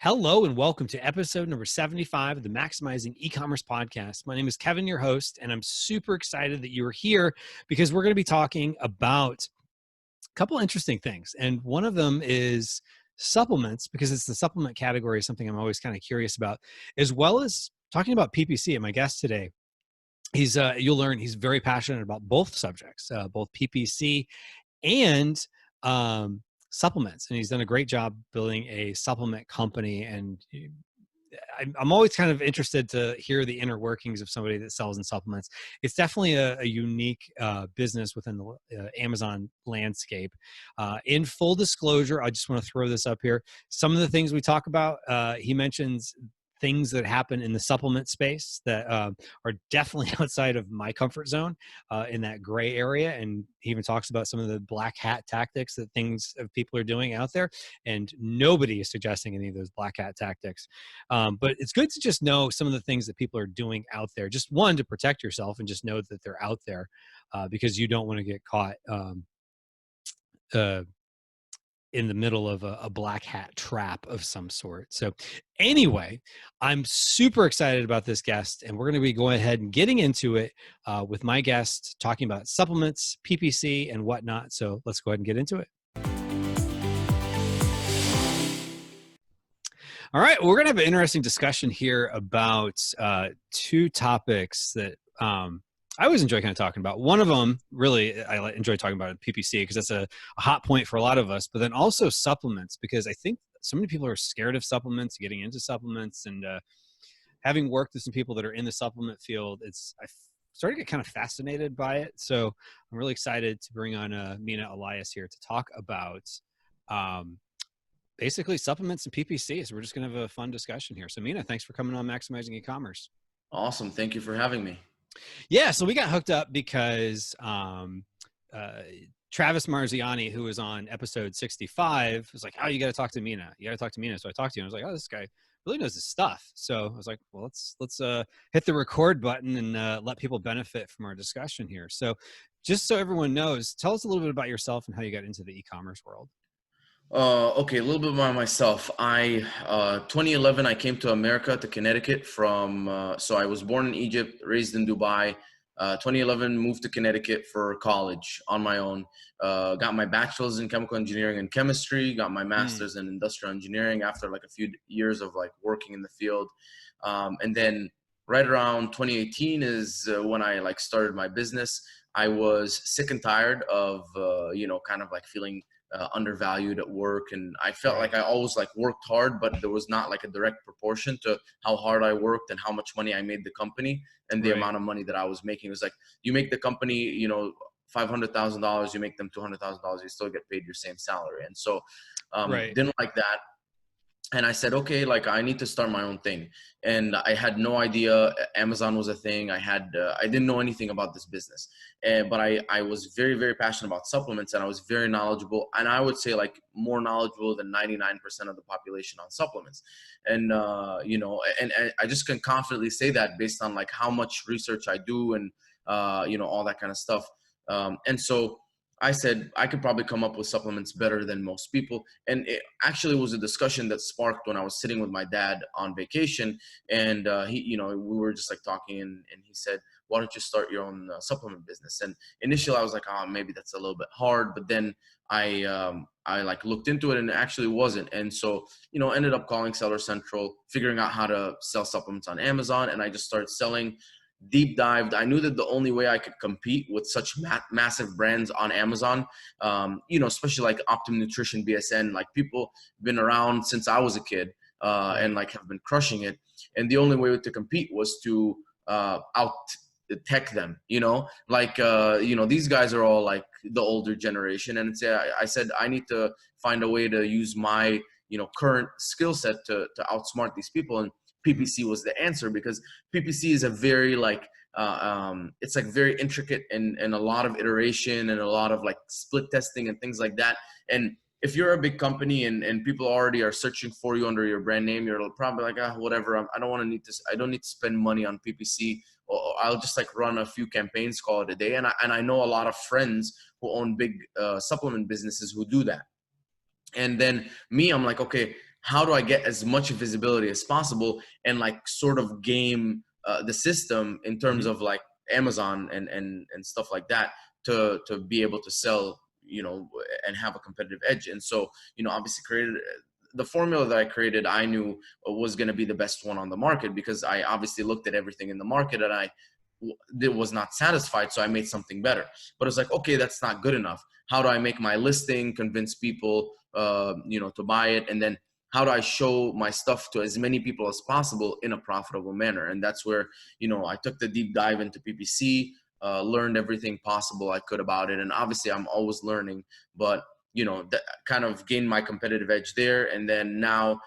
Hello and welcome to episode number 75 of the Maximizing E-commerce podcast. My name is Kevin, your host, and I'm super excited that you are here because we're going to be talking about a couple interesting things. And one of them is supplements, because it's the supplement category, something I'm always kind of curious about, as well as talking about PPC. And my guest today, you'll learn he's very passionate about both subjects, both PPC and supplements, and he's done a great job building a supplement company. And I'm always kind of interested to hear the inner workings of somebody that sells in supplements. It's definitely a unique business within the Amazon landscape. In full disclosure, I just want to throw this up here. Some of the things we talk about, he mentions things that happen in the supplement space that are definitely outside of my comfort zone, in that gray area. And he even talks about some of the black hat tactics that people are doing out there. And nobody is suggesting any of those black hat tactics. But it's good to just know some of the things that people are doing out there. Just one, to protect yourself and just know that they're out there, because you don't want to get caught in the middle of a black hat trap of some sort. So anyway, I'm super excited about this guest, and we're going to be going ahead and getting into it with my guest, talking about supplements, PPC, and whatnot. So let's go ahead and get into it. All right, we're going to have an interesting discussion here about two topics that I always enjoy kind of talking about. One of them, really, I enjoy talking about PPC because that's a hot point for a lot of us, but then also supplements, because I think so many people are scared of supplements, getting into supplements, and having worked with some people that are in the supplement field, I started to get kind of fascinated by it. So I'm really excited to bring on Mina Elias here to talk about basically supplements and PPC. So we're just going to have a fun discussion here. So Mina, thanks for coming on Maximizing E-commerce. Awesome. Thank you for having me. Yeah, so we got hooked up because Travis Marziani, who was on episode 65, was like, "Oh, you got to talk to Mina. You got to talk to Mina." So I talked to him. I was like, "Oh, this guy really knows his stuff." So I was like, "Well, let's hit the record button and let people benefit from our discussion here." So, just so everyone knows, tell us a little bit about yourself and how you got into the e-commerce world. Okay, a little bit about myself. 2011, I came to America, to Connecticut so I was born in Egypt, raised in Dubai. 2011, moved to Connecticut for college on my own. Got my bachelor's in chemical engineering and chemistry, got my master's in industrial engineering after like a few years of like working in the field. And then right around 2018 is when I like started my business. I was sick and tired of, kind of like feeling undervalued at work, and I felt like I always like worked hard, but there was not like a direct proportion to how hard I worked and how much money I made the company and the amount of money that I was making. It was like, you make the company, $500,000, you make them $200,000, you still get paid your same salary. And so didn't like that. And I said, okay, like I need to start my own thing. And I had no idea Amazon was a thing. I didn't know anything about this business. But I was very, very passionate about supplements, and I was very knowledgeable. And I would say like more knowledgeable than 99% of the population on supplements. And, and I just can confidently say that based on like how much research I do and, all that kind of stuff. And so I said I could probably come up with supplements better than most people. And it actually was a discussion that sparked when I was sitting with my dad on vacation. And we were just like talking, and he said, "Why don't you start your own supplement business?" And initially I was like, "Oh, maybe that's a little bit hard." But then I like looked into it, and it actually wasn't. And so, ended up calling Seller Central, figuring out how to sell supplements on Amazon. And I just started selling. Deep dived. I knew that the only way I could compete with such massive brands on Amazon, especially like Optimum Nutrition, BSN, like people been around since I was a kid, and like have been crushing it. And the only way to compete was to out tech them, these guys are all like the older generation. And I said, I need to find a way to use my, current skill set to outsmart these people. And PPC was the answer, because PPC is a very like it's like very intricate and a lot of iteration and a lot of like split testing and things like that. And if you're a big company and people already are searching for you under your brand name, you're probably like, whatever. I don't need to spend money on PPC, or I'll just like run a few campaigns, call it a day. And I know a lot of friends who own big supplement businesses who do that. And then me, I'm like, okay, how do I get as much visibility as possible and like sort of game the system in terms Hmm. of like Amazon and stuff like that to be able to sell, you know, and have a competitive edge. And so, you know, obviously created the formula that I created, I knew was going to be the best one on the market, because I obviously looked at everything in the market and I was not satisfied. So I made something better. But it's like, okay, that's not good enough. How do I make my listing, convince people, you know, to buy it? And then how do I show my stuff to as many people as possible in a profitable manner? And that's where, you know, I took the deep dive into PPC, learned everything possible I could about it. And obviously I'm always learning, but you know, that kind of gained my competitive edge there. And then now,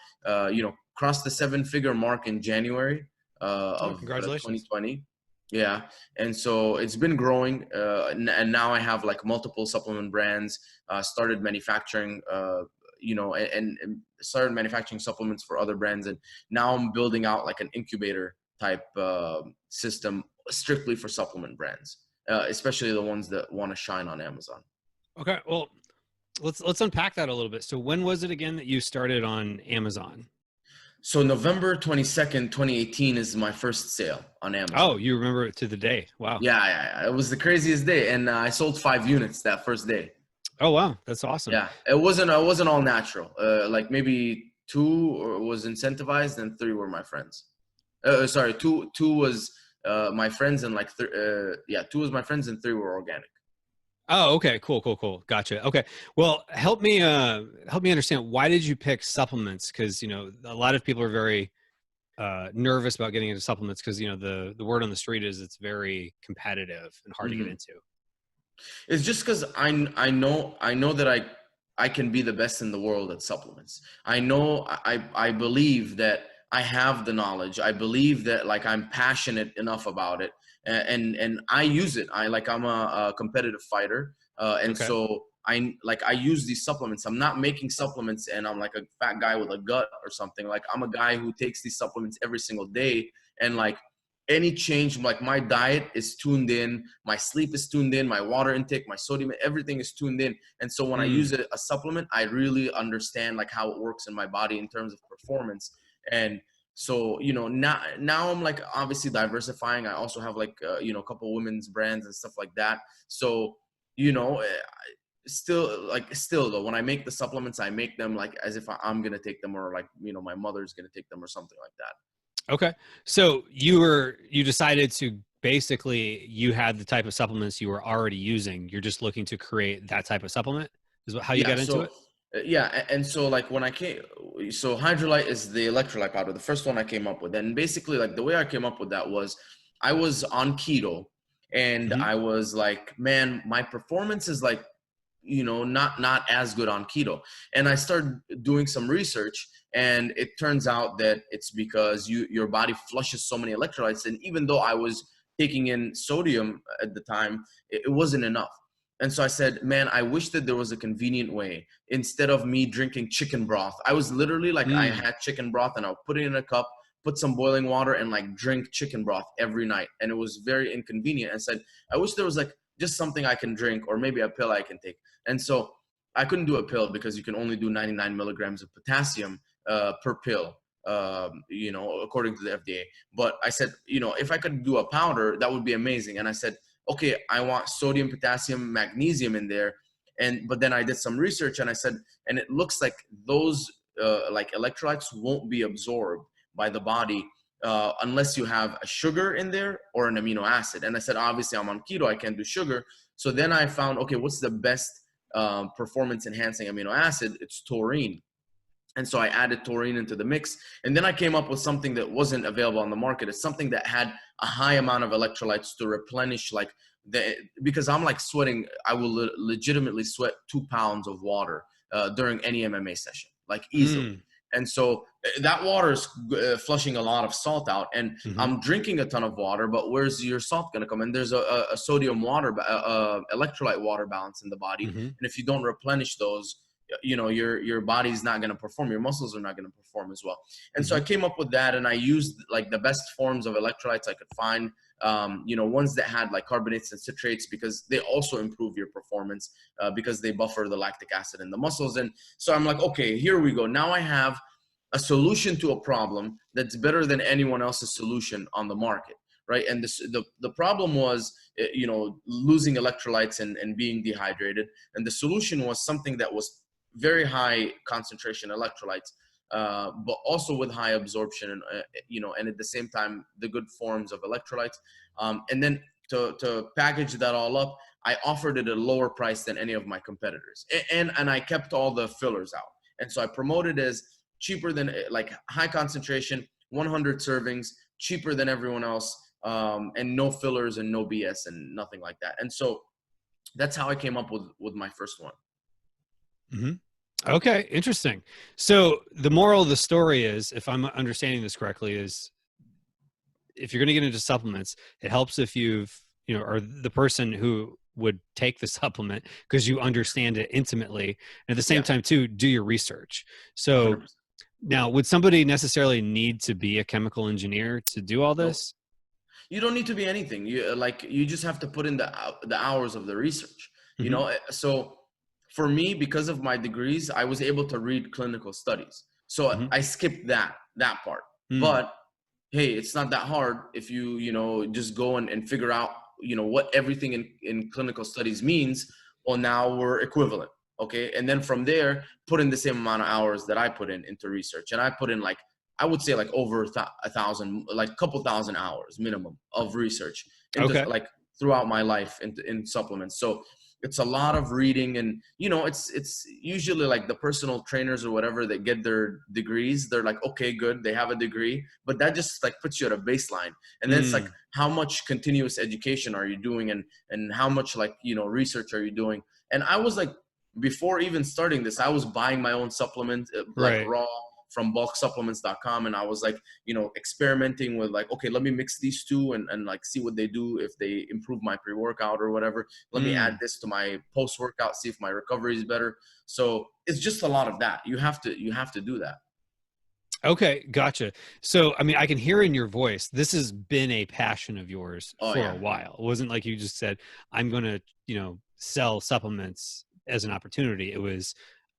you know, crossed the 7-figure mark in January Oh, of congratulations. 2020. Yeah. And so it's been growing. And now I have like multiple supplement brands, started manufacturing, you know, and started manufacturing supplements for other brands. And now I'm building out like an incubator type system strictly for supplement brands, especially the ones that want to shine on Amazon. Okay, well, let's unpack that a little bit. So when was it again that you started on Amazon? So November 22nd, 2018 is my first sale on Oh, Amazon. you remember it to the day. Wow. Yeah. It was the craziest day. And I sold 5 units that first day. Oh, wow. That's awesome. Yeah. It wasn't all natural. Like maybe two was incentivized and three were my friends. Sorry, two was my friends and like, yeah, two was my friends and three were organic. Oh, okay. Cool. Gotcha. Okay. Well, help me understand, why did you pick supplements? Because, you know, a lot of people are very nervous about getting into supplements because, you know, the word on the street is it's very competitive and hard to get Mhm. into. It's just because I know that I can be the best in the world at supplements. I believe that I have the knowledge. I believe that like I'm passionate enough about it, and I use it. I'm a competitive fighter, and Okay. so I use these supplements. I'm not making supplements and I'm like a fat guy with a gut or something. Like I'm a guy who takes these supplements every single day, and like any change, like my diet is tuned in, my sleep is tuned in, my water intake, my sodium, everything is tuned in. And so when I use Mm. a supplement, I really understand like how it works in my body in terms of performance. And so, you know, now I'm like obviously diversifying. I also have like you know, a couple women's brands and stuff like that. So, you know, still though, when I make the supplements, I make them like as if I'm gonna take them, or like, you know, my mother's gonna take them or something like that. Okay. So you decided to basically, you had the type of supplements you were already using. You're just looking to create that type of supplement, is how you Yeah. got into So it? yeah, and so like when I came, so hydrolyte is the electrolyte powder, the first one I came up with, and basically like the way I came up with that was I was on keto, and Hmm. I was like, man, my performance is like, you know, not as good on keto. And I started doing some research, and it turns out that it's because your body flushes so many electrolytes, and even though I was taking in sodium at the time, it wasn't enough. And so I said, man, I wish that there was a convenient way. Instead of me drinking chicken broth, I was literally like, I Mm. had chicken broth and I'll put it in a cup, put some boiling water, and like drink chicken broth every night. And it was very inconvenient. And said, I wish there was like just something I can drink, or maybe a pill I can take. And so I couldn't do a pill because you can only do 99 milligrams of potassium per pill, you know, according to the FDA. But I said, you know, if I could do a powder, that would be amazing. And I said, okay, I want sodium, potassium, magnesium in there. But then I did some research and I said, and it looks like those like electrolytes won't be absorbed by the body unless you have a sugar in there or an amino acid. And I said, obviously I'm on keto, I can't do sugar. So then I found, okay, what's the best performance enhancing amino acid? It's taurine. And so I added taurine into the mix. And then I came up with something that wasn't available on the market. It's something that had a high amount of electrolytes to replenish, like because I'm like sweating, I will legitimately sweat 2 pounds of water during any MMA session, like easily. Mm. And so that water is flushing a lot of salt out, and Hmm. I'm drinking a ton of water, but where's your salt going to come? And there's a sodium water, electrolyte water balance in the body. Hmm. And if you don't replenish those, you know, your body's not going to perform, your muscles are not going to perform as well. And so I Hmm. came up with that, and I used like the best forms of electrolytes I could find, you know, ones that had like carbonates and citrates, because they also improve your performance because they buffer the lactic acid in the muscles. And so I'm like, okay, here we go, now I have a solution to a problem that's better than anyone else's solution on the market, right? And the problem was, losing electrolytes and being dehydrated. And the solution was something that was very high concentration electrolytes, but also with high absorption, and at the same time, the good forms of electrolytes. And then to package that all up, I offered it at a lower price than any of my competitors. And I kept all the fillers out. And so I promoted as cheaper than, like, high concentration, 100 servings, cheaper than everyone else, and no fillers and no BS and nothing like that. And so that's how I came up with my first one. Mm-hmm. Okay, interesting. So the moral of the story is, if I'm understanding this correctly, is if you're going to get into supplements, it helps if or the person who would take the supplement, because you understand it intimately. And at the same time too, do your research. So 100%. now, would somebody necessarily need to be a chemical engineer to do all this? No. You don't need to be anything. You just have to put in the hours of the research, Mm-hmm. So for me, because of my degrees, I was able to read clinical studies. So Mm-hmm. I skipped that part. Mm. But hey, it's not that hard if you just go and figure out, what everything in clinical studies means. Well, now we're equivalent. Okay. And then from there, put in the same amount of hours that I put into research. And I put in, like, I would say, like, over 1,000, like a couple thousand hours minimum of research into, Okay. like, throughout my life in supplements. So it's a lot of reading, and it's usually like the personal trainers or whatever that get their degrees. They're like, okay, good, they have a degree, but that just, like, puts you at a baseline. And then it's like, how much continuous education are you doing, and how much, like, research are you doing? And I was like, before even starting this, I was buying my own supplements, like, Right. raw from bulksupplements.com. And I was like, experimenting with, like, okay, let me mix these two and like see what they do, if they improve my pre-workout or whatever. Let me add this to my post-workout, see if my recovery is better. So it's just a lot of that. You have to do that. Okay, gotcha. So, I mean, I can hear in your voice, this has been a passion of yours Oh for a yeah. while. It wasn't like you just said, I'm going to, sell supplements as an opportunity. It was,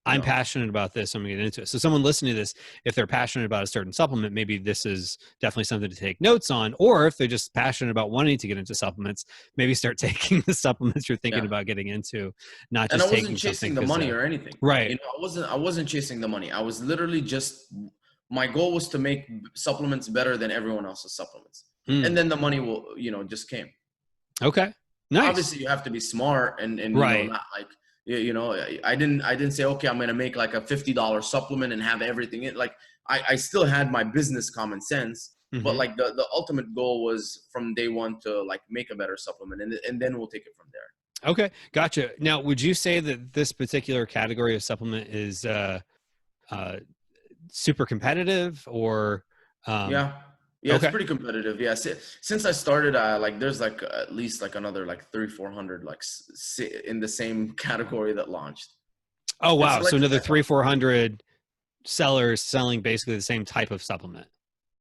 I'm No. passionate about this, I'm going to get into it. So someone listening to this, if they're passionate about a certain supplement, maybe this is definitely something to take notes on. Or if they're just passionate about wanting to get into supplements, maybe start taking the supplements you're thinking Yeah. about getting into, not And I just wasn't taking something chasing the because, money or anything. right. I wasn't chasing the money. I was literally just, my goal was to make supplements better than everyone else's supplements. And then the money will, just came. Okay. Nice. Obviously you have to be smart and Right. not like, I didn't say, okay, I'm going to make like a $50 supplement and have everything in. Like, I still had my business common sense, but Mm-hmm. like the ultimate goal was from day one to, like, make a better supplement, and then we'll take it from there. Okay, gotcha. Now, would you say that this particular category of supplement is uh, super competitive, or Yeah. Yeah, it's okay? pretty competitive. Yeah. Since I started, like, there's like at least like another like 300-400, like, in the same category that launched. Oh It's wow! like So another I thought. 300-400 sellers selling basically the same type of supplement.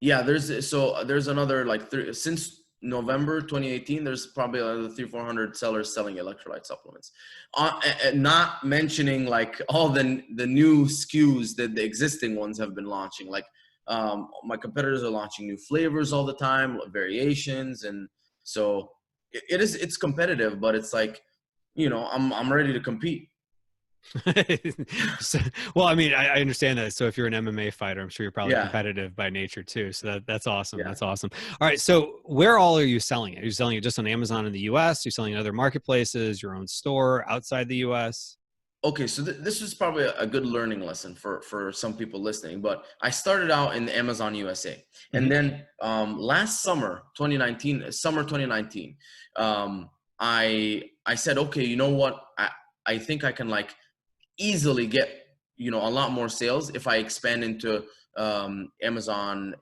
Yeah, there's another, like, since November 2018. There's probably another 300-400 sellers selling electrolyte supplements. And not mentioning, like, all the new SKUs that the existing ones have been launching. Like, my competitors are launching new flavors all the time, variations, and so it's competitive, but it's like, I'm ready to compete. So, well, I mean, I understand that. So if you're an MMA fighter, I'm sure you're probably Yeah, competitive by nature too. So that's awesome. yeah. That's awesome. All right. So where all are you selling it? Are you selling it just on Amazon in the US? You're selling in other marketplaces, your own store outside the US? Okay, so this is probably a good learning lesson for some people listening. But I started out in the Amazon USA, and Mm-hmm. then last summer, 2019, I said, okay, you know what? I think I can, like, easily get, a lot more sales if I expand into Amazon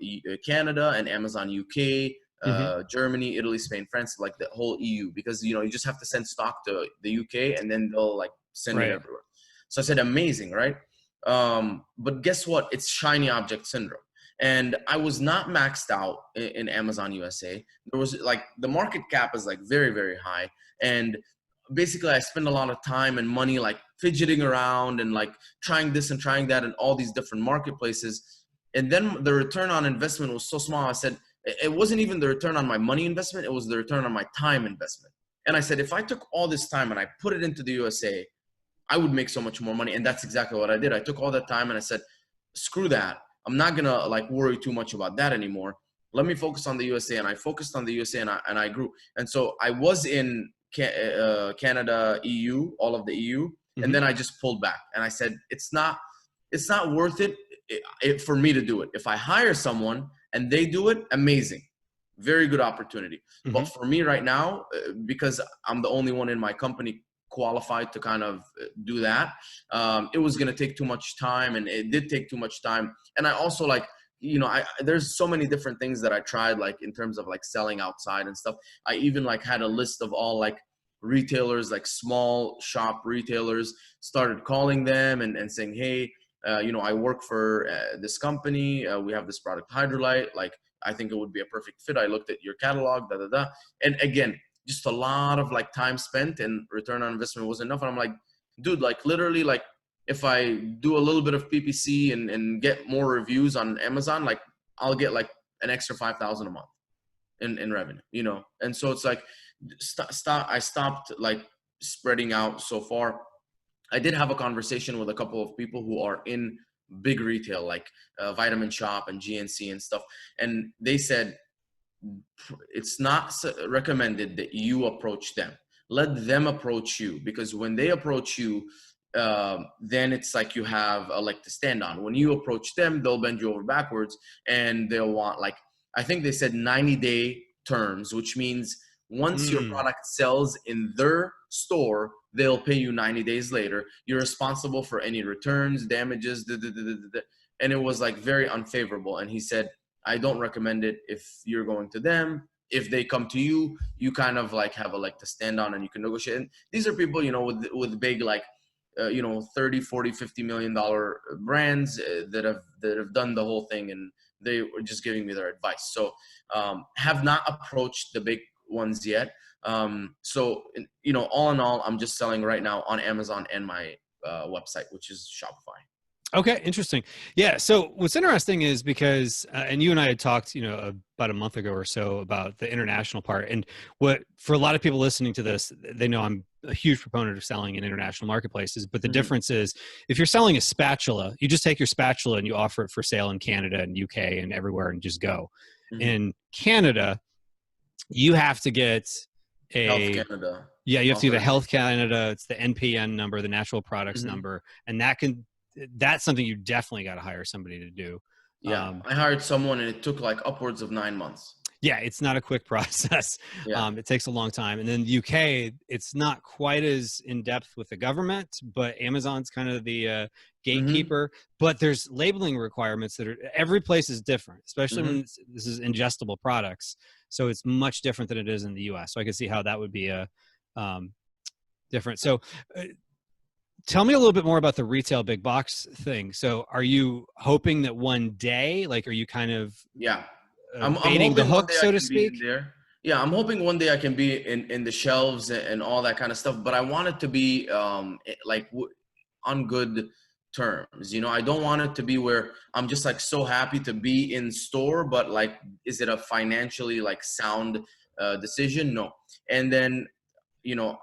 Canada and Amazon UK, Mm-hmm. Germany, Italy, Spain, France, like the whole EU, because you just have to send stock to the UK, and then they'll, like, send it Right. everywhere. So I said, amazing, right? But guess what? It's shiny object syndrome. And I was not maxed out in Amazon USA. There was, like, the market cap is, like, very, very high. And basically I spend a lot of time and money, like, fidgeting around and, like, trying this and trying that in all these different marketplaces. And then the return on investment was so small. I said, it wasn't even the return on my money investment. It was the return on my time investment. And I said, if I took all this time and I put it into the USA, I would make so much more money. And that's exactly what I did. I took all that time and I said, screw that. I'm not going to like worry too much about that anymore. Let me focus on the USA. And I focused on the USA and I grew. And so I was in Canada, EU, all of the EU. And then I just pulled back and I said, it's not worth it for me to do it. If I hire someone and they do it, amazing. Very good opportunity. But for me right now, because I'm the only one in my company qualified to kind of do that, it was going to take too much time, and it did take too much time. And I also like, you know, there's so many different things that I tried, like in terms of like selling outside and stuff. I even like had a list of all like retailers, like small shop retailers, started calling them and saying, hey, you know, I work for this company. We have this product, Hydrolyte. Like, I think it would be a perfect fit. I looked at your catalog, da, da, da. And again, just a lot of like time spent, and return on investment was enough. And I'm like, dude, like literally, like if I do a little bit of PPC and get more reviews on Amazon, like I'll get like an extra 5,000 a month in revenue, you know? And so it's like, I stopped like spreading out so far. I did have a conversation with a couple of people who are in big retail, like Vitamin Shop and GNC and stuff. And they said, it's not recommended that you approach them. Let them approach you, because when they approach you, then it's like you have a leg to stand on. When you approach them, they'll bend you over backwards, and they'll want, like, I think they said 90-day terms, which means once your product sells in their store, they'll pay you 90 days later. You're responsible for any returns, damages, and it was like very unfavorable. And he said, I don't recommend it if you're going to them. If they come to you, you kind of like have a leg to stand on, and you can negotiate. And these are people, you know, with big, like, you know, 30, 40, $50 million brands that have done the whole thing, and they were just giving me their advice. So have not approached the big ones yet. So, you know, all in all, I'm just selling right now on Amazon and my website, which is Shopify. Okay, interesting. Yeah. So what's interesting is because, and you and I had talked, you know, about a month ago or so about the international part. And what, for a lot of people listening to this, they know I'm a huge proponent of selling in international marketplaces. But the difference is, if you're selling a spatula, you just take your spatula and you offer it for sale in Canada and UK and everywhere and just go. In Canada, you have to get Health Canada. Yeah, you have to get a Health Canada. It's the NPN number, the natural products number, and that's something you definitely got to hire somebody to do. Yeah, I hired someone, and it took like upwards of 9 months. Yeah, it's not a quick process. Yeah. It takes a long time. And then the UK, it's not quite as in depth with the government, but Amazon's kind of the gatekeeper. But there's labeling requirements that are, every place is different, especially when this is ingestible products. So it's much different than it is in the US. So I can see how that would be different. So tell me a little bit more about the retail big box thing. So are you hoping that one day, like, are you kind of I'm baiting the hook, so to speak? Yeah, I'm hoping one day I can be in the shelves and all that kind of stuff, but I want it to be like on good terms. You know, I don't want it to be where I'm just like so happy to be in store, but like, is it a financially like sound decision? No. And then, you know,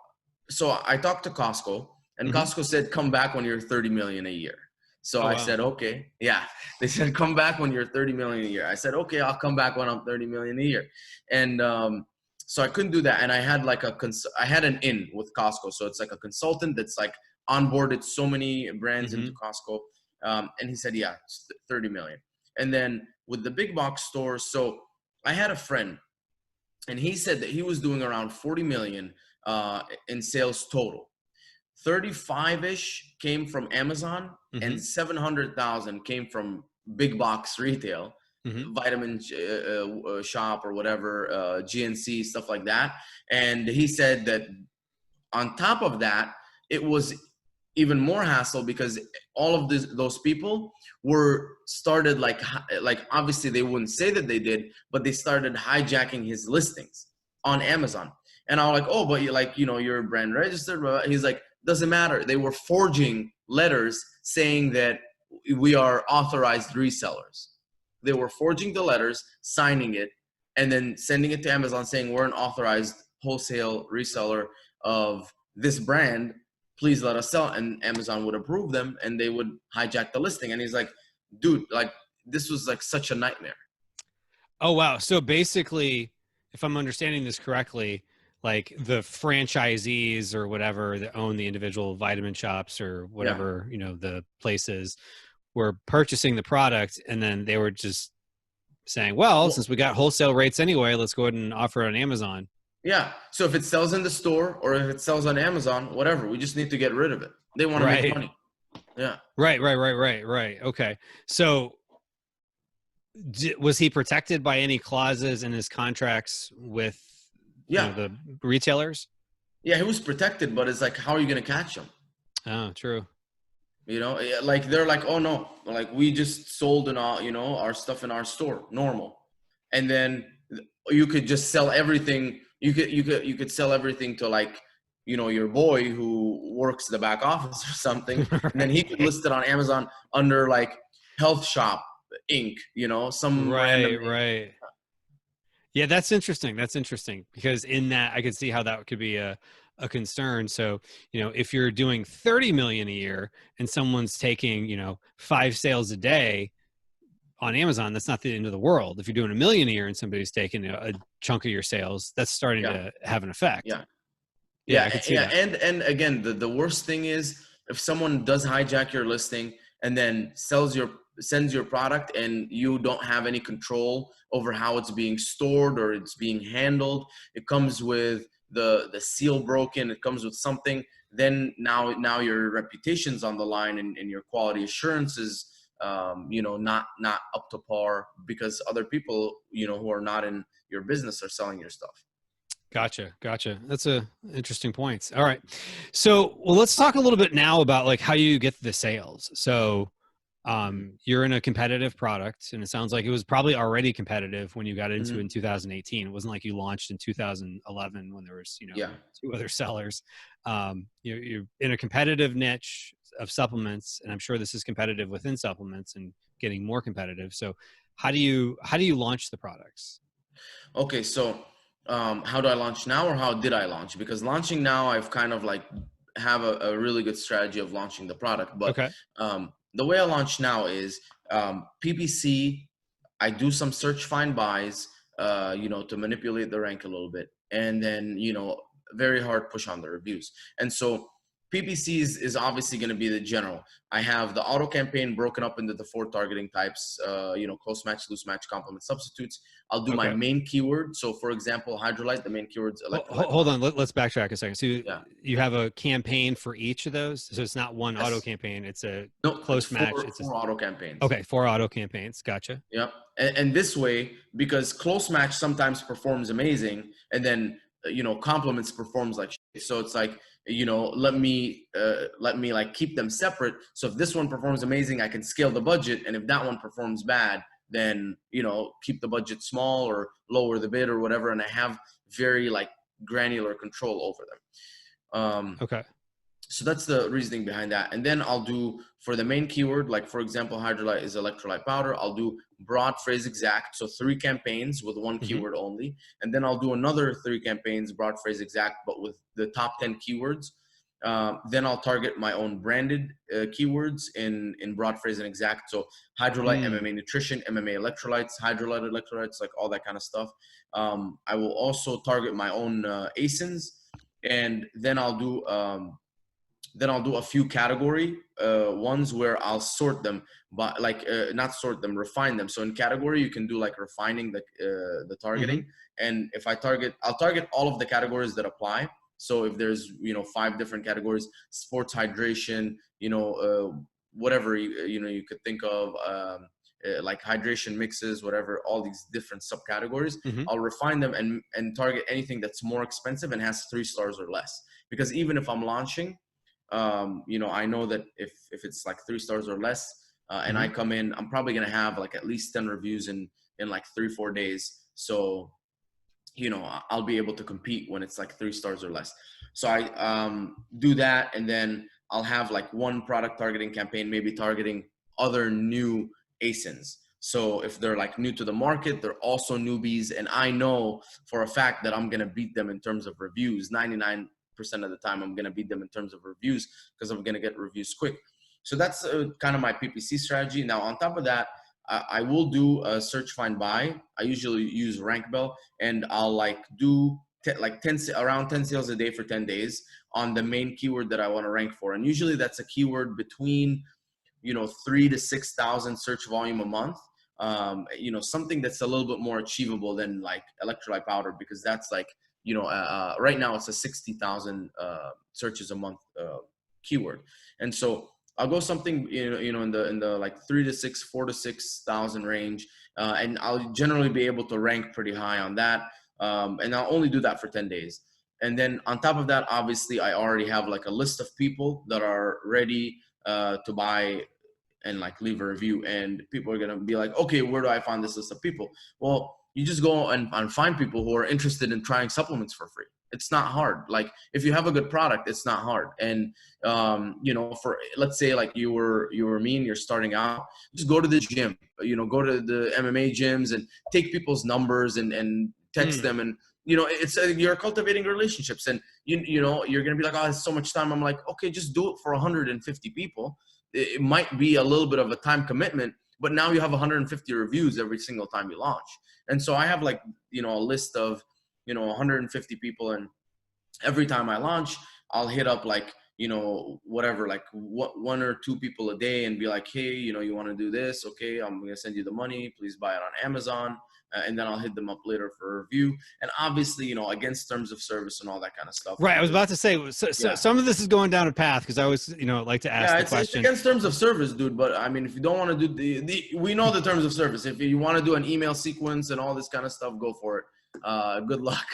so I talked to Costco, and Costco said, come back when you're 30 million a year. So I said, okay. Yeah. They said, come back when you're 30 million a year. I said, okay, I'll come back when I'm 30 million a year. And so I couldn't do that. And I had like I had an in with Costco. So it's like a consultant that's like onboarded so many brands into Costco. And he said, yeah, it's 30 million. And then with the big box stores, so I had a friend, and he said that he was doing around 40 million in sales total. 35-ish came from Amazon, and 700,000 came from big box retail, Vitamin Shop or whatever, GNC, stuff like that. And he said that on top of that, it was even more hassle, because all of those people were started like obviously they wouldn't say that they did, but they started hijacking his listings on Amazon. And I was like, oh, but you're brand registered. He's like, doesn't matter. They were forging letters saying that we are authorized resellers. they were forging the letters, signing it, and then sending it to Amazon saying, we're an authorized wholesale reseller of this brand. Please let us sell. And Amazon would approve them and they would hijack the listing. And he's like, dude, like this was like such a nightmare. Oh, wow. So basically, if I'm understanding this correctly, like the franchisees or whatever that own the individual vitamin shops or Yeah. whatever, the places were purchasing the product, and then they were just saying, well, Well, since we got wholesale rates anyway, let's go ahead and offer it on Amazon. yeah. So if it sells in the store or if it sells on Amazon, whatever, we just need to get rid of it. They want to make Right. money. Yeah. Right. Okay. So was he protected by any clauses in his contracts with, Yeah. the retailers? Yeah. He was protected, but it's like, how are you going to catch him? Oh, true. Like they're like, oh no, like we just sold our stuff in our store, normal. And then you could just sell everything. You could sell everything to like, your boy who works the back office or something. And then he could Right. list it on Amazon under like Health Shop Inc., some random name. Right. Yeah, that's interesting. That's interesting because in that I could see how that could be a concern. So, if you're doing 30 million a year and someone's taking, 5 sales a day on Amazon, that's not the end of the world. If you're doing 1 million a year and somebody's taking a chunk of your sales, that's starting Yeah. to have an effect. Yeah. Yeah, Yeah. I could see Yeah. that. And again, the worst thing is if someone does hijack your listing and then sends your product and you don't have any control over how it's being stored or it's being handled. It comes with the seal broken, it comes with something, then now your reputation's on the line and your quality assurance is not up to par because other people who are not in your business are selling your stuff. Gotcha. That's a interesting point. All right. So, well, let's talk a little bit now about like how you get the sales. So, you're in a competitive product, and it sounds like it was probably already competitive when you got into it Mm-hmm. in 2018. It wasn't like you launched in 2011 when there was, Yeah. 2 other sellers. You're in a competitive niche of supplements, and I'm sure this is competitive within supplements and getting more competitive. So, how do you launch the products? Okay, so how do I launch now or how did I launch? Because launching now, I've kind of like have a really good strategy of launching the product. But Okay. the way I launch now is PPC. I do some search find buys, to manipulate the rank a little bit. And then, very hard push on the reviews. And so PPC is obviously going to be the general. I have the auto campaign broken up into the 4 targeting types, close match, loose match, complement, substitutes. I'll do my Okay. main keyword. So for example, hydrolyte, the main keyword's electrolyte. Hold on. Let's backtrack a second. So Yeah. you have a campaign for each of those. So it's not one auto Yes. campaign. It's a No, it's close match. four, It's four auto campaigns. okay. 4 auto campaigns. Gotcha. Yeah. And this way, because close match sometimes performs amazing and then, complements performs like shit. So it's like, let me like keep them separate. So if this one performs amazing, I can scale the budget. And if that one performs bad, then, keep the budget small or lower the bid or whatever. And I have very like granular control over them. Okay. So that's the reasoning behind that. And then I'll do for the main keyword, like for example, hydrolyte is electrolyte powder. I'll do broad phrase exact. So 3 campaigns with 1 Mm-hmm. keyword only. And then I'll do another 3 campaigns, broad phrase exact, but with the top 10 keywords. Then I'll target my own branded keywords in broad phrase and exact. So hydrolyte, MMA nutrition, MMA electrolytes, hydrolyte electrolytes, like all that kind of stuff. I will also target my own ASINs. And then I'll do a few category ones where I'll sort them, but like not sort them, refine them. So in category, you can do like refining the targeting. Mm-hmm. And if I'll target all of the categories that apply. So if there's 5 different categories, sports, hydration, whatever you could think of, like hydration mixes, whatever, all these different subcategories, Mm-hmm. I'll refine them and target anything that's more expensive and has 3 stars or less. Because even if I'm launching, I know that if it's like 3 stars or less, and I come in, I'm probably going to have like at least 10 reviews in like 3-4 days. So, I'll be able to compete when it's like 3 stars or less. So I do that. And then I'll have like 1 product targeting campaign, maybe targeting other new ASINs. So if they're like new to the market, they're also newbies. And I know for a fact that I'm going to beat them in terms of reviews. 99% of the time, I'm going to beat them in terms of reviews because I'm going to get reviews quick. So that's kind of my PPC strategy. Now, on top of that, I will do a search, find, buy. I usually use Rank Bell, and I'll like do around 10 sales a day for 10 days on the main keyword that I want to rank for. And usually that's a keyword between 3 to 6,000 search volume a month. Something that's a little bit more achievable than like electrolyte powder, because that's like, right now it's a 60,000 searches a month keyword. And so I'll go something, in the like 4 to 6,000 range. And I'll generally be able to rank pretty high on that. And I'll only do that for 10 days. And then on top of that, obviously I already have like a list of people that are ready to buy and like leave a review, and people are going to be like, okay, where do I find this list of people? Well, you just go and find people who are interested in trying supplements for free. It's not hard. Like if you have a good product, it's not hard. And for, let's say like you were me and you're starting out, just go to the gym, go to the MMA gyms and take people's numbers and text them. And it's you're cultivating relationships, and you're gonna be like, oh, it's so much time. I'm like, okay, just do it for 150 people. It might be a little bit of a time commitment, but now you have 150 reviews every single time you launch. And so I have like, a list of, 150 people. And every time I launch, I'll hit up like, whatever, like one or two people a day and be like, hey, you want to do this? Okay, I'm going to send you the money. Please buy it on Amazon. And then I'll hit them up later for a review. And obviously, against terms of service and all that kind of stuff. Right. I was about to say, so some of this is going down a path, because I always, like to ask the question. It's against terms of service, dude. But I mean, if you don't want to do we know the terms of service. If you want to do an email sequence and all this kind of stuff, go for it. Good luck.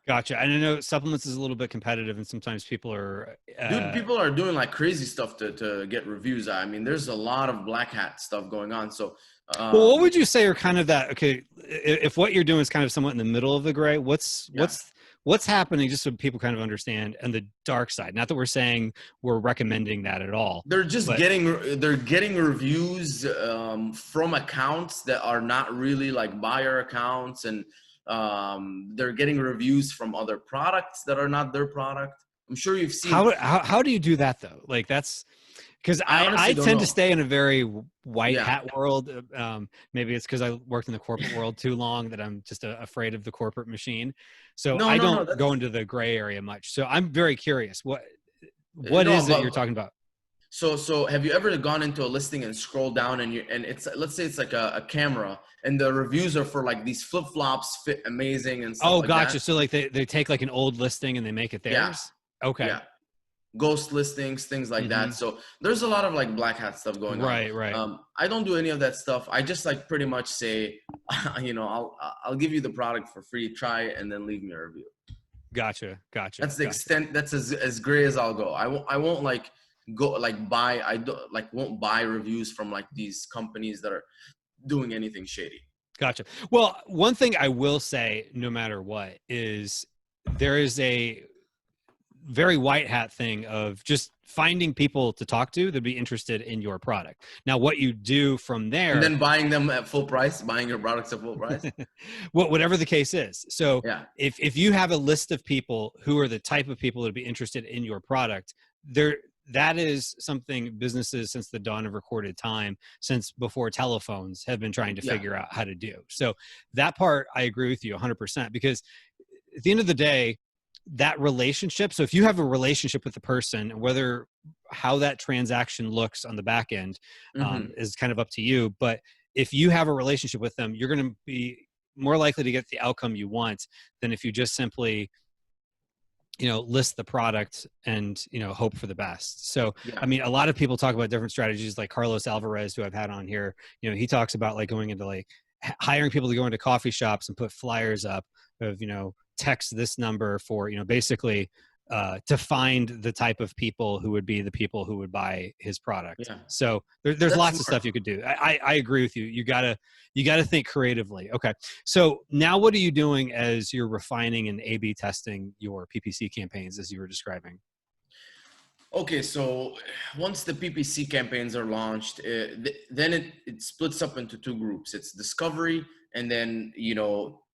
Gotcha. And I know supplements is a little bit competitive, and sometimes people are people are doing like crazy stuff to get reviews. I mean, there's a lot of black hat stuff going on. So well, what would you say are kind of that? Okay, if what you're doing is kind of somewhat in the middle of the gray, what's happening, just so people kind of understand, and the dark side? Not that we're saying we're recommending that at all. They're just getting reviews from accounts that are not really like buyer accounts, and they're getting reviews from other products that are not their product. I'm sure you've seen. How do you do that though? Like that's because I tend to stay in a very white hat world. Maybe it's because I worked in the corporate world too long that I'm just afraid of the corporate machine. So I don't go into the gray area much. So I'm very curious. What is it you're talking about? So have you ever gone into a listing and scroll down and it's, let's say it's like a camera, and the reviews are for like these flip flops fit amazing and stuff. Oh, gotcha. So like they take like an old listing and they make it theirs. Yeah. Okay. Yeah. Ghost listings, things like that. So there's a lot of like black hat stuff going on. Right. I don't do any of that stuff. I just like pretty much say, I'll give you the product for free, try it, and then leave me a review. Gotcha. That's the extent. That's as gray as I'll go. I won't like go like buy. I don't like won't buy reviews from like these companies that are doing anything shady. Gotcha. Well, one thing I will say, no matter what, is there is a very white hat thing of just finding people to talk to that'd be interested in your product. Now, what you do from there, and then buying them at full price, buying your products at full price. Whatever the case is. So if you have a list of people who are the type of people that'd be interested in your product, that is something businesses since the dawn of recorded time, since before telephones, have been trying to figure out how to do. So that part, I agree with you 100%, because at the end of the day, that relationship. So if you have a relationship with the person, whether how that transaction looks on the back end is kind of up to you. But if you have a relationship with them, you're going to be more likely to get the outcome you want than if you just simply, list the product and, hope for the best. So, I mean, a lot of people talk about different strategies, like Carlos Alvarez, who I've had on here. He talks about like going into like hiring people to go into coffee shops and put flyers up of, text this number for, basically to find the type of people who would be the people who would buy his product. So there's lots of stuff you could do. I agree with you. You gotta think creatively. Okay. So now what are you doing as you're refining and A/B testing your PPC campaigns, as you were describing? Okay, so once the PPC campaigns are launched, then it splits up into two groups. It's discovery and then,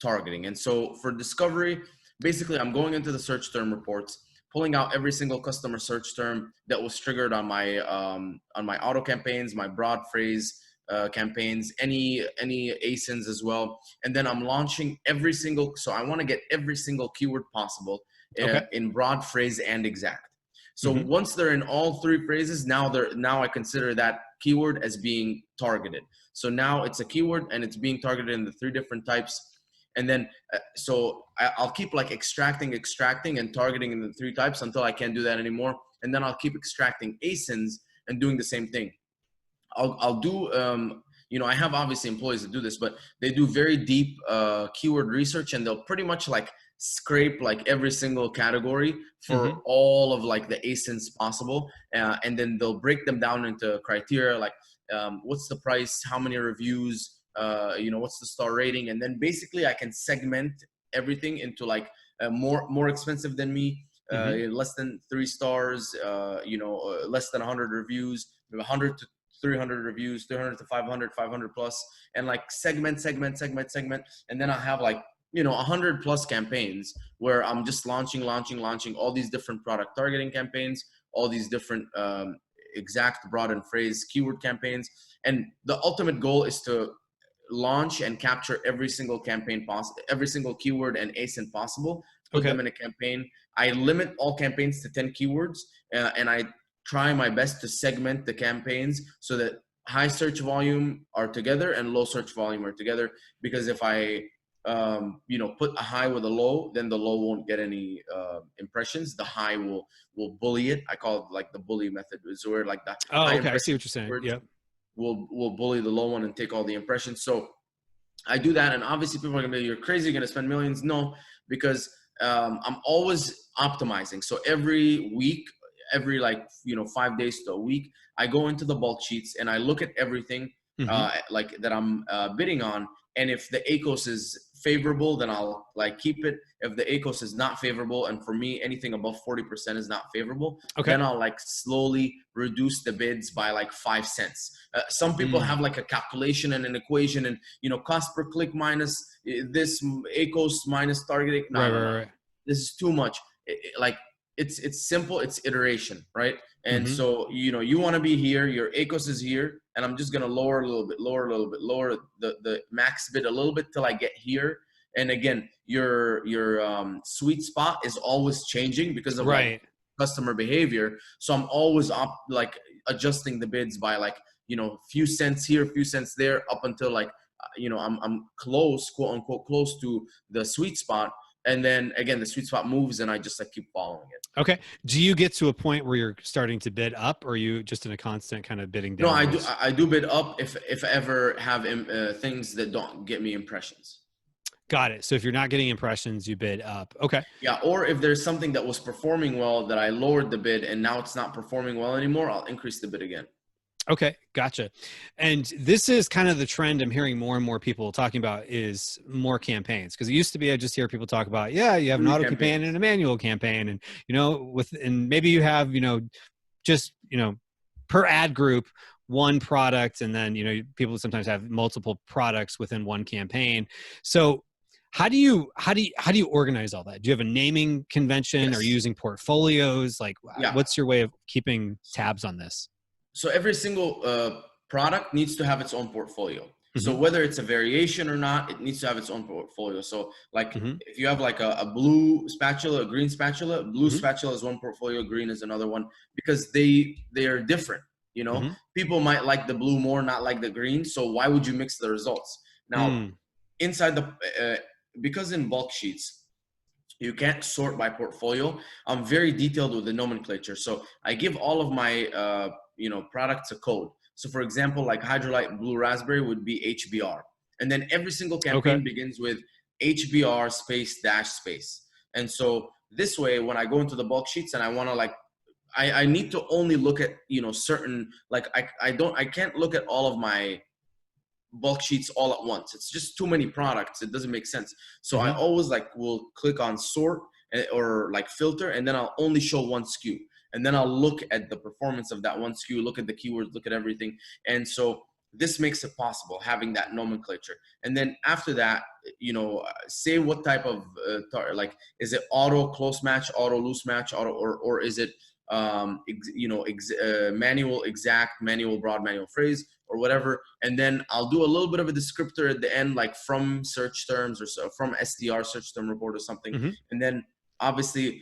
targeting. And so for discovery, basically I'm going into the search term reports, pulling out every single customer search term that was triggered on my auto campaigns, my broad phrase campaigns, any ASINs as well. And then I'm launching so I want to get every single keyword possible Okay. in broad phrase and exact. So Hmm. once they're in all three phrases, now I consider that keyword as being targeted. So now it's a keyword and it's being targeted in the three different types. And then I'll keep like extracting and targeting in the three types until I can't do that anymore. And then I'll keep extracting ASINs and doing the same thing. I'll do I have obviously employees that do this, but they do very deep keyword research, and they'll pretty much like scrape like every single category for Hmm. all of like the ASINs possible, and then they'll break them down into criteria like what's the price, how many reviews, what's the star rating, and then basically I can segment everything into like more expensive than me, Hmm. less than 3 stars, less than 100 reviews, 100 to 300 reviews, 300 to 500, 500 plus, and like segment. And then I have like, 100 plus campaigns where I'm just launching all these different product targeting campaigns, all these different exact broad and phrase keyword campaigns. And the ultimate goal is to launch and capture every single campaign possible, every single keyword and ASIN possible, put Okay. them in a campaign. I limit all campaigns to 10 keywords, and I try my best to segment the campaigns so that high search volume are together and low search volume are together. Because if I put a high with a low, then the low won't get any impressions. The high will bully it. I call it like the bully method. Is where like the Oh, high okay. I see impression what you're saying. keywords Yep. will bully the low one and take all the impressions. So I do that, and obviously people are gonna be, you're crazy, you're gonna spend millions. No, because I'm always optimizing. So every week, every 5 days to a week, I go into the bulk sheets and I look at everything Hmm. like that I'm bidding on. And if the ACOS is favorable, then I'll like keep it. If the ACOS is not favorable, and for me anything above 40% is not favorable, Okay. then I'll like slowly reduce the bids by like 5 cents. Some people Mm. have like a calculation and an equation, and cost per click minus this ACOS minus targeting. Right, No. right, right. This is too much. Like it's simple. It's iteration, right? And Hmm. so you want to be here. Your ACOS is here, and I'm just gonna lower a little bit, lower the max bid a little bit till I get here. And again, your sweet spot is always changing because of like Right. customer behavior. So I'm always adjusting the bids by like few cents here, few cents there, up until like I'm close, quote unquote, close to the sweet spot. And then again, the sweet spot moves, and I just like keep following it. Okay. Do you get to a point where you're starting to bid up, or are you just in a constant kind of bidding No, I do. downwards? I do bid up if I ever have things that don't get me impressions. Got it. So if you're not getting impressions, you bid up. Okay. Yeah, or if there's something that was performing well that I lowered the bid and now it's not performing well anymore, I'll increase the bid again. Okay, gotcha. And this is kind of the trend I'm hearing more and more people talking about is more campaigns. Because it used to be I just hear people talk about, yeah, you have an Three auto campaign and campaigns. a manual campaign, and and maybe you have just per ad group one product, and then people sometimes have multiple products within one campaign. So how do you organize all that? Do you have a naming convention? Are you Yes. using portfolios? Like, Yeah. what's your way of keeping tabs on this? So every single product needs to have its own portfolio. So Hmm. whether it's a variation or not, it needs to have its own portfolio. So like Hmm. if you have like a blue spatula, a green spatula, blue Hmm. spatula is one portfolio, green is another one, because they are different. Hmm. People might like the blue more, not like the green. So why would you mix the results? Now, Mm. inside the because in bulk sheets you can't sort by portfolio. I'm very detailed with the nomenclature. So I give all of my products a code. So for example, like Hydrolyte Blue Raspberry would be HBR. And then every single Okay. campaign begins with HBR space dash space. And so this way, when I go into the bulk sheets and I want to like, I need to only look at, certain, like I can't look at all of my bulk sheets all at once. It's just too many products. It doesn't make sense. So I Hmm. always like will click on sort or like filter, and then I'll only show one SKU. and then I'll look at the performance of that one SKU, look at the keywords, look at everything. And so this makes it possible having that nomenclature. And then after that, say what type of like, is it auto close match, auto loose match, auto, or is it manual exact, manual broad, manual phrase, or whatever. And then I'll do a little bit of a descriptor at the end, like from search terms or so, from STR, search term report, or something. Mm-hmm. And then obviously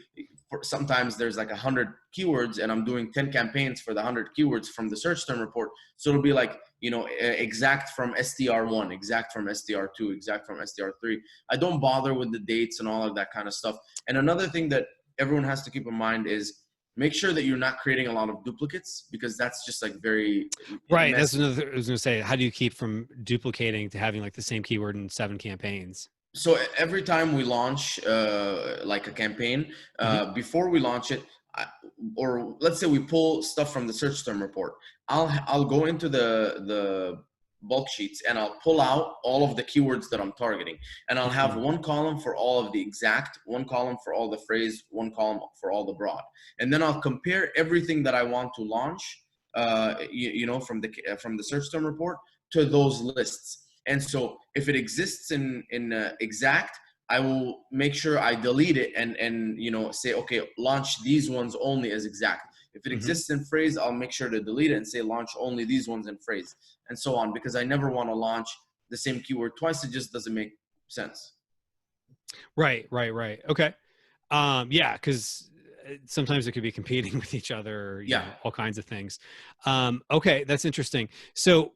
sometimes there's like 100 keywords and I'm doing 10 campaigns for the 100 keywords from the search term report. So it'll be like, exact from STR1, exact from STR2, exact from STR3. I don't bother with the dates and all of that kind of stuff. And another thing that everyone has to keep in mind is make sure that you're not creating a lot of duplicates, because that's just like very right. messy. That's another, I was going to say, how do you keep from duplicating to having like the same keyword in 7 campaigns? So every time we launch like a campaign, before we launch it, or let's say we pull stuff from the search term report, I'll go into the bulk sheets and I'll pull out all of the keywords that I'm targeting, and I'll have one column for all of the exact, one column for all the phrase, one column for all the broad, and then I'll compare everything that I want to launch, from the search term report to those lists. And so if it exists in exact, I will make sure I delete it and say, okay, launch these ones only as exact. If it exists in phrase, I'll make sure to delete it and say launch only these ones in phrase, and so on, because I never want to launch the same keyword twice. It just doesn't make sense. Right. Okay. Yeah, because sometimes it could be competing with each other, all kinds of things. Okay, that's interesting. So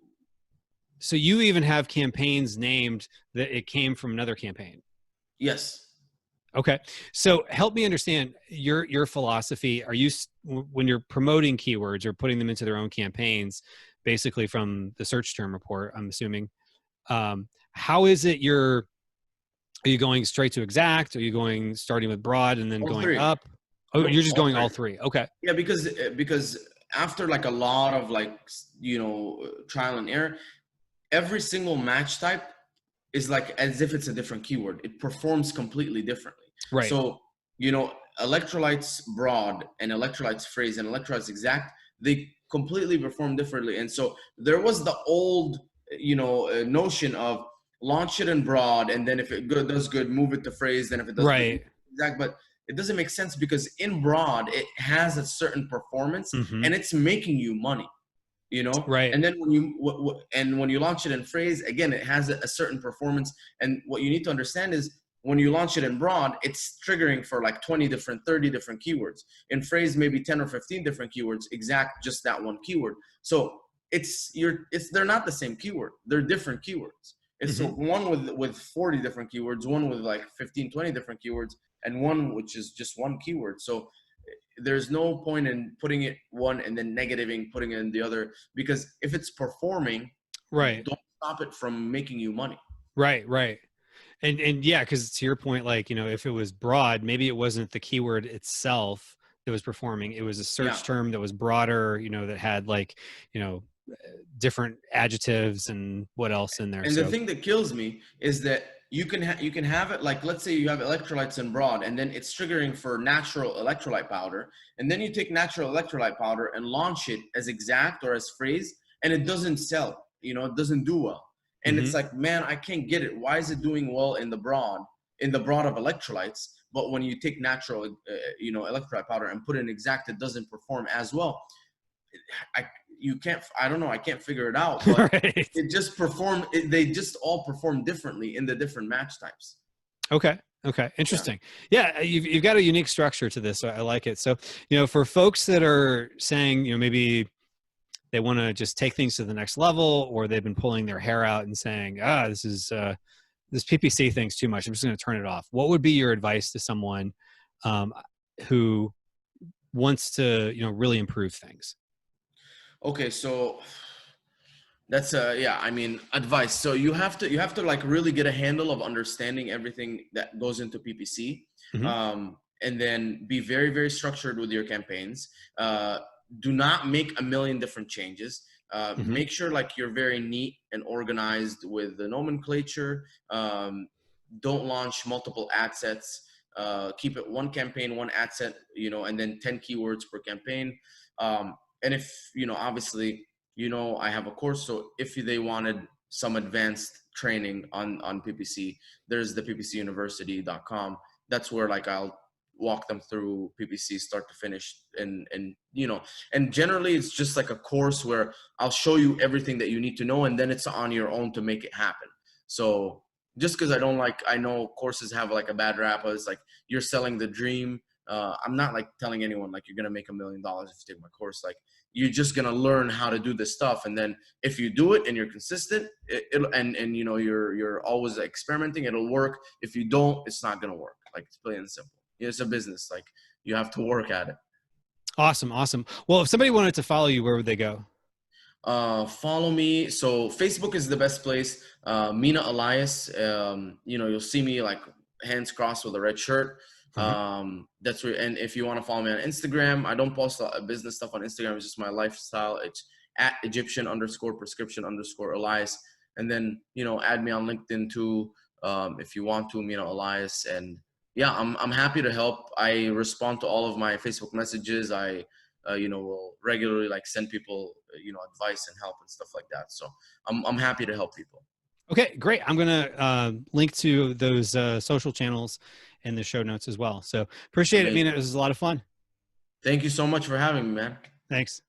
you even have campaigns named that it came from another campaign. Yes. Okay. So help me understand your philosophy. Are you, when you're promoting keywords or putting them into their own campaigns, basically from the search term report, I'm assuming, how is it are you going straight to exact? Are you starting with broad and then All going three. up? Oh, Nope, you're just going three. all three. Okay. Yeah, because after like a lot of like, trial and error, every single match type is like as if it's a different keyword. It performs completely differently. Right. So, electrolytes broad and electrolytes phrase and electrolytes exact, they completely perform differently. And so there was the old, notion of launch it in broad, and then if it does good, move it to phrase. Then if it does good, exact. But it doesn't make sense, because in broad, it has a certain performance and it's making you money. Right. And then when you launch it in phrase, again, it has a certain performance. And what you need to understand is when you launch it in broad, it's triggering for like 20 different, 30 different keywords. In phrase, maybe 10 or 15 different keywords, exact, just that one keyword. So they're not the same keyword. They're different keywords. It's so one with 40 different keywords, one with like 15, 20 different keywords, and one which is just one keyword. So there's no point in putting it one and then negativing, putting it in the other, because if it's performing, right, don't stop it from making you money. Right. And yeah, because to your point, like, if it was broad, maybe it wasn't the keyword itself that was performing. It was a search term that was broader, that had like, different adjectives and what else in there. And the thing that kills me is that you can have it like, let's say you have electrolytes in broad, and then it's triggering for natural electrolyte powder, and then you take natural electrolyte powder and launch it as exact or as phrase, and it doesn't sell. It doesn't do well. And it's like, man, I can't get it. Why is it doing well in the broad of electrolytes, but when you take natural electrolyte powder and put it in exact, it doesn't perform as well? I don't know, I can't figure it out, but right. They just all perform differently in the different match types. Okay. Interesting. Yeah. You've got a unique structure to this. So I like it. So, for folks that are saying, maybe they want to just take things to the next level, or they've been pulling their hair out and saying, this PPC thing's too much, I'm just going to turn it off. What would be your advice to someone who wants to, really improve things? Okay, so that's advice. So you have to like really get a handle of understanding everything that goes into PPC, and then be very, very structured with your campaigns. Do not make a million different changes. Make sure like you're very neat and organized with the nomenclature. Don't launch multiple ad sets. keep it one campaign, one ad set, and then 10 keywords per campaign. And if, obviously, I have a course. So if they wanted some advanced training on PPC, there's the ppcuniversity.com. That's where like I'll walk them through PPC start to finish. And generally it's just like a course where I'll show you everything that you need to know, and then it's on your own to make it happen. So just because I know courses have like a bad rap. It's like you're selling the dream. I'm not like telling anyone like you're gonna make $1 million if you take my course. Like you're just gonna learn how to do this stuff, and then if you do it and you're consistent, and you're always experimenting, it'll work. If you don't, it's not gonna work. Like it's plain and simple. It's a business. Like you have to work at it. Awesome. Well, if somebody wanted to follow you, where would they go? Follow me. So Facebook is the best place. Mina Elias. You'll see me like hands crossed with a red shirt. That's where. And if you want to follow me on Instagram, I don't post business stuff on Instagram. It's just my lifestyle. It's at Egyptian_prescription_Elias. And then add me on LinkedIn too, if you want to, Mina Elias. And yeah, I'm happy to help. I respond to all of my Facebook messages. I will regularly like send people, advice and help and stuff like that. So I'm happy to help people. Okay, great. I'm going to link to those social channels in the show notes as well. So appreciate it, Mina. It was a lot of fun. Thank you so much for having me, man. Thanks.